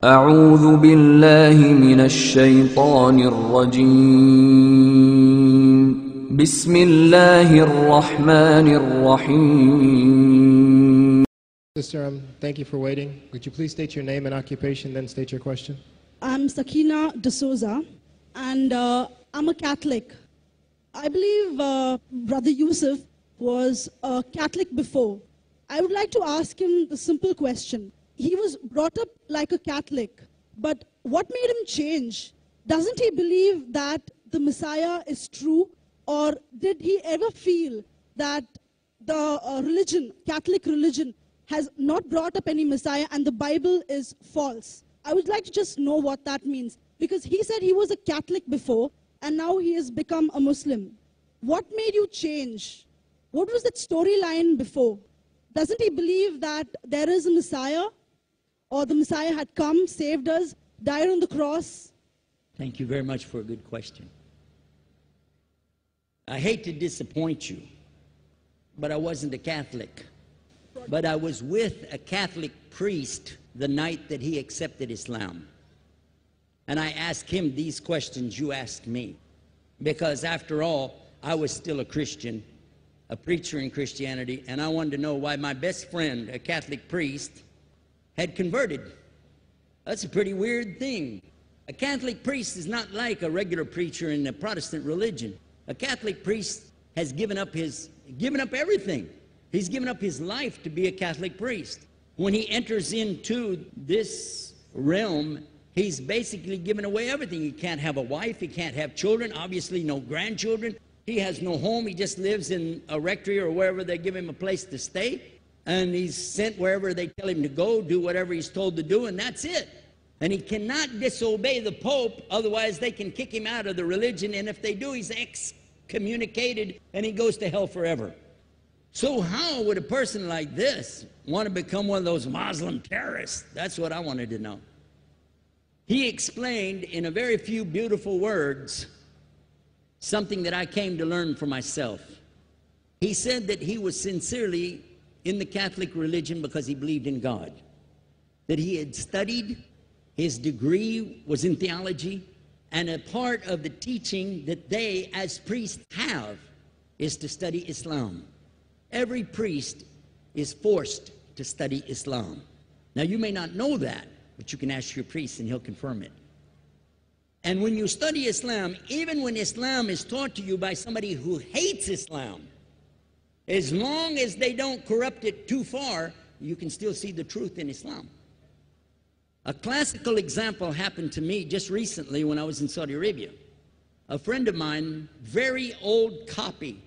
أعوذ بالله من الشيطان الرجيم بسم الله الرحمن الرحيم. Sister, thank you for waiting. Would you please state your name and occupation, then state your question? I'm Sakina D'Souza, and I'm a Catholic. I believe Brother Yusuf was a Catholic before. I would like to ask him the simple question. He was brought up like a Catholic, but what made him change? Doesn't he believe that the Messiah is true, or did he ever feel that the Catholic religion, has not brought up any Messiah and the Bible is false? I would like to just know what that means, because he said he was a Catholic before and now he has become a Muslim. What made you change? What was that storyline before? Doesn't he believe that there is a Messiah, or the Messiah had come, saved us, died on the cross? Thank you very much for a good question. I hate to disappoint you, but I wasn't a Catholic. But I was with a Catholic priest the night that he accepted Islam. And I asked him these questions you asked me. Because after all, I was still a Christian, a preacher in Christianity, and I wanted to know why my best friend, a Catholic priest, had converted. That's a pretty weird thing. A Catholic priest is not like a regular preacher in the Protestant religion. A Catholic priest has given up everything. He's given up his life to be a Catholic priest. When he enters into this realm, he's basically given away everything. He can't have a wife, he can't have children, obviously no grandchildren. He has no home, he just lives in a rectory or wherever they give him a place to stay. And he's sent wherever they tell him to go, do whatever he's told to do, and that's it. And he cannot disobey the Pope, otherwise they can kick him out of the religion, and if they do, he's excommunicated and he goes to hell forever. So how would a person like this want to become one of those Muslim terrorists? That's what I wanted to know. He explained in a very few beautiful words something that I came to learn for myself. He said that he was sincerely in the Catholic religion because he believed in God, that he had studied, his degree was in theology, and a part of the teaching that they as priests have is to study Islam. Every priest is forced to study Islam. Now you may not know that, but you can ask your priest and he'll confirm it. And when you study Islam, even when Islam is taught to you by somebody who hates Islam, as long as they don't corrupt it too far, you can still see the truth in Islam. A classical example happened to me just recently when I was in Saudi Arabia. A friend of mine, very old copy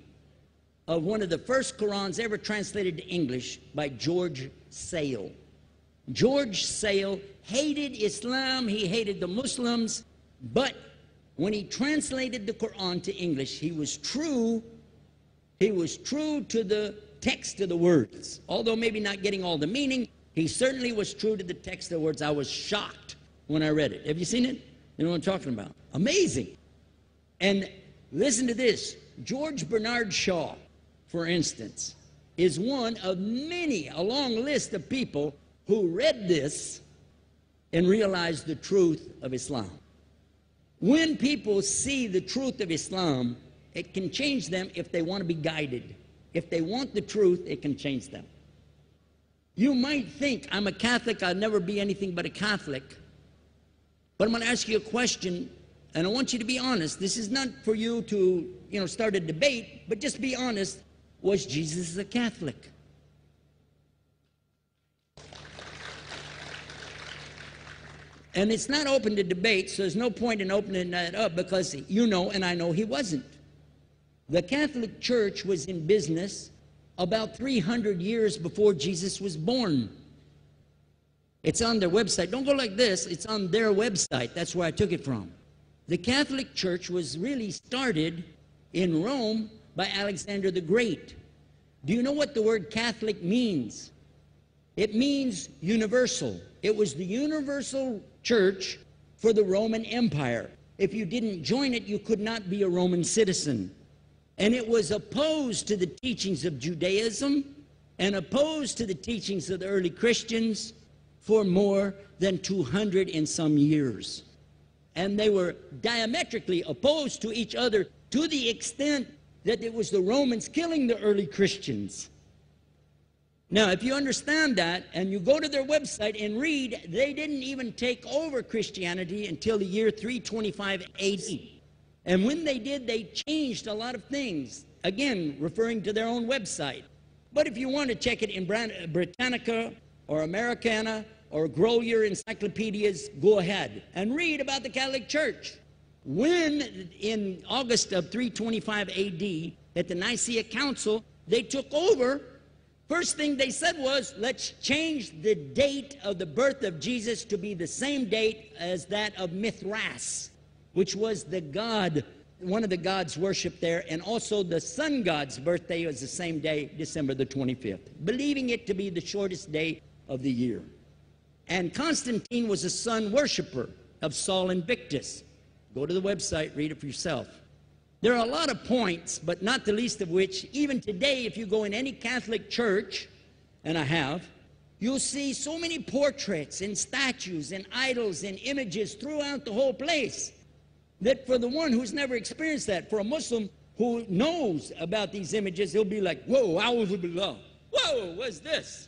of one of the first Qurans ever translated to English by George Sale. George Sale hated Islam, he hated the Muslims, but when he translated the Quran to English, he was true to the text of the words. Although maybe not getting all the meaning, he certainly was true to the text of the words. I was shocked when I read it. Have you seen it? You know what I'm talking about? Amazing. And listen to this. George Bernard Shaw, for instance, is one of many, a long list of people who read this and realized the truth of Islam. When people see the truth of Islam, it can change them if they want to be guided. If they want the truth, it can change them. You might think, I'm a Catholic, I'll never be anything but a Catholic. But I'm going to ask you a question, and I want you to be honest. This is not for you to, start a debate, but just be honest. Was Jesus a Catholic? And it's not open to debate, so there's no point in opening that up, because you know and I know he wasn't. The Catholic Church was in business about 300 years before Jesus was born. It's on their website. Don't go like this. It's on their website. That's where I took it from. The Catholic Church was really started in Rome by Alexander the Great. Do you know what the word Catholic means? It means universal. It was the universal church for the Roman Empire. If you didn't join it, you could not be a Roman citizen. And it was opposed to the teachings of Judaism and opposed to the teachings of the early Christians for more than 200 and some years. And they were diametrically opposed to each other to the extent that it was the Romans killing the early Christians. Now, if you understand that, and you go to their website and read, they didn't even take over Christianity until the year 325 AD. And when they did, they changed a lot of things, again, referring to their own website. But if you want to check it in Britannica or Americana or grow your encyclopedias, go ahead and read about the Catholic Church. When, in August of 325 AD, at the Nicaea Council, they took over, first thing they said was, let's change the date of the birth of Jesus to be the same date as that of Mithras, which was the god, one of the gods worshipped there, and also the sun god's birthday was the same day, December the 25th, believing it to be the shortest day of the year. And Constantine was a sun worshiper of Sol Invictus. Go to the website, read it for yourself. There are a lot of points, but not the least of which, even today, if you go in any Catholic church, and I have, you'll see so many portraits and statues and idols and images throughout the whole place that for the one who's never experienced that, for a Muslim who knows about these images, he'll be like, whoa, a'udhu billah. Whoa, what's this?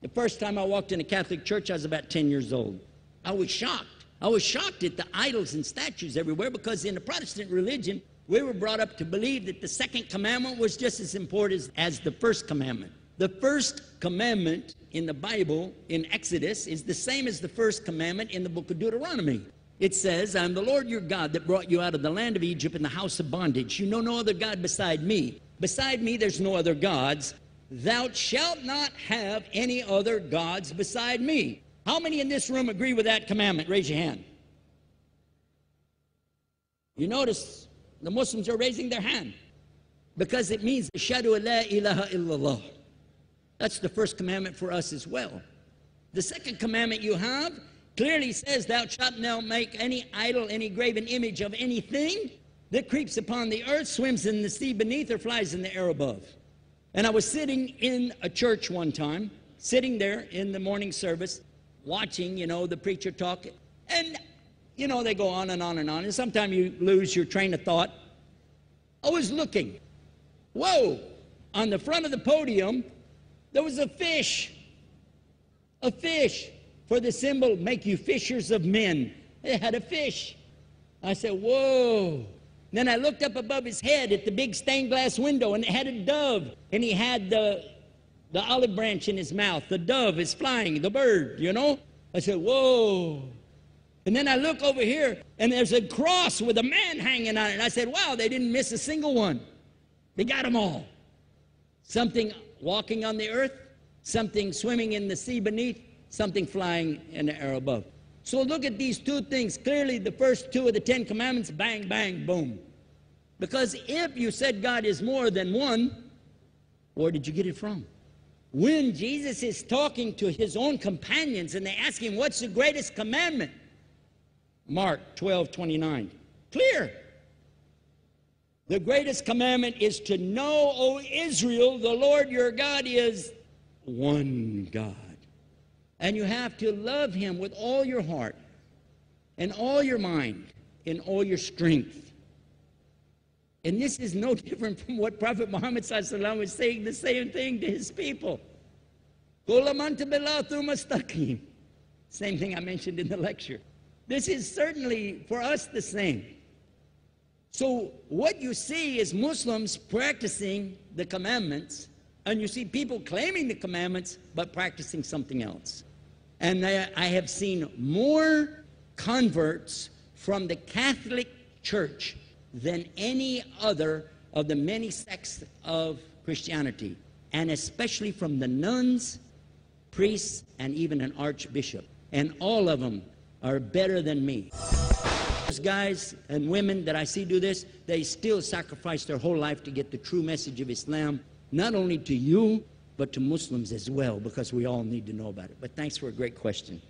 The first time I walked in a Catholic church, I was about 10 years old. I was shocked. I was shocked at the idols and statues everywhere, because in the Protestant religion, we were brought up to believe that the second commandment was just as important as the first commandment. The first commandment in the Bible, in Exodus, is the same as the first commandment in the book of Deuteronomy. It says, I'm the Lord your God that brought you out of the land of Egypt in the house of bondage. You know no other God beside me. Beside me there's no other gods. Thou shalt not have any other gods beside me. How many in this room agree with that commandment? Raise your hand. You notice the Muslims are raising their hand because it means Ashhadu an la ilaha illallah. That's the first commandment for us as well. The second commandment you have clearly says, thou shalt not make any idol, any graven image of anything that creeps upon the earth, swims in the sea beneath, or flies in the air above. And I was sitting in a church one time, sitting there in the morning service, watching, the preacher talk, and, they go on and on and on, and sometimes you lose your train of thought. I was looking. Whoa! On the front of the podium, there was a fish. A fish. For the symbol, make you fishers of men. It had a fish. I said, whoa. Then I looked up above his head at the big stained glass window, and it had a dove, and he had the olive branch in his mouth. The dove is flying, the bird, I said, whoa. And then I look over here, and there's a cross with a man hanging on it. And I said, wow, they didn't miss a single one. They got them all. Something walking on the earth, something swimming in the sea beneath, something flying in the air above. So look at these two things. Clearly, the first two of the 10 commandments, bang, bang, boom. Because if you said God is more than one, where did you get it from? When Jesus is talking to his own companions and they ask him, what's the greatest commandment? Mark 12:29. Clear. The greatest commandment is to know, O Israel, the Lord your God is one God. And you have to love him with all your heart and all your mind and all your strength. And this is no different from what Prophet Muhammad ﷺ was saying, the same thing to his people. Same thing I mentioned in the lecture. This is certainly for us the same. So what you see is Muslims practicing the commandments, and you see people claiming the commandments but practicing something else. And I have seen more converts from the Catholic Church than any other of the many sects of Christianity, and especially from the nuns, priests, and even an archbishop. And all of them are better than me. Those guys and women that I see do this, they still sacrifice their whole life to get the true message of Islam, not only to you, but to Muslims as well, because we all need to know about it. But thanks for a great question.